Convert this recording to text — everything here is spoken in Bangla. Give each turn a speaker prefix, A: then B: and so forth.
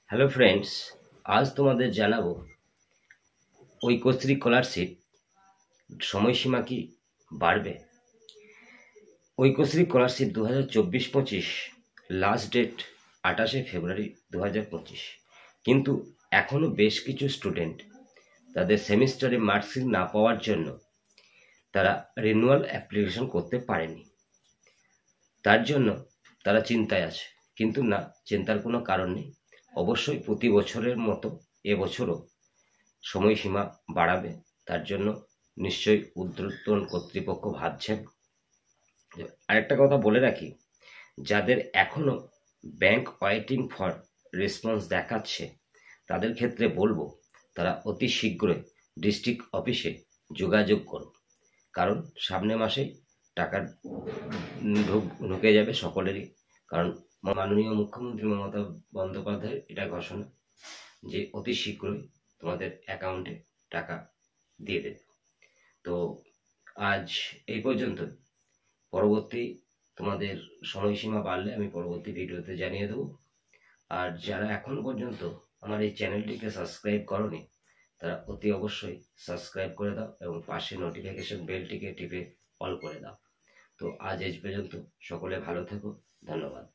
A: হ্যালো ফ্রেন্ডস, আজ তোমাদের জানাবো ঐক্যশ্রী স্কলারশিপ সময়সীমা কি বাড়বে। ঐক্যশ্রী স্কলারশিপ 2024-25 লাস্ট ডেট 28 ফেব্রুয়ারি 2025, কিন্তু এখনও বেশ কিছু স্টুডেন্ট তাদের সেমিস্টারে মার্কশিট না পাওয়ার জন্য তারা রিনিউয়াল অ্যাপ্লিকেশন করতে পারেনি। তার জন্য তারা চিন্তায় আছে, কিন্তু না, চিন্তার কোনো কারণ নেই। অবশ্যই প্রতি বছরের মতো এবছরও সময়সীমা বাড়াবে। তার জন্য নিশ্চয়ই ঊর্ধ্বতন কর্তৃপক্ষ ভাবছেন। আরেকটা কথা বলে রাখি, যাদের এখনো ব্যাংক ওয়েটিং ফর রেসপন্স দেখাচ্ছে তাদের ক্ষেত্রে বলবো তারা অতি শীঘ্রই ডিস্ট্রিক্ট অফিসে যোগাযোগ করুন, কারণ সামনের মাসেই টাকা ঢুকে যাবে সকলেরই। কারণ মাননীয় মুখ্যমন্ত্রী মমতা বন্দ্যোপাধ্যায়ের এটা ঘোষণা যে অতি শীঘ্রই তোমাদের অ্যাকাউন্টে টাকা দিয়ে দেবে। তো আজ এই পর্যন্ত। পরবর্তী তোমাদের সময়সীমা বাড়লে আমি পরবর্তী ভিডিওতে জানিয়ে দেবো। আর যারা এখনো পর্যন্ত আমার এই চ্যানেলটিকে সাবস্ক্রাইব করনি তারা অতি অবশ্যই সাবস্ক্রাইব করে দাও এবং পাশে নোটিফিকেশন বেলটিকে টিপে অল করে দাও। তো আজ এই পর্যন্ত, সকলে ভালো থেকো, ধন্যবাদ।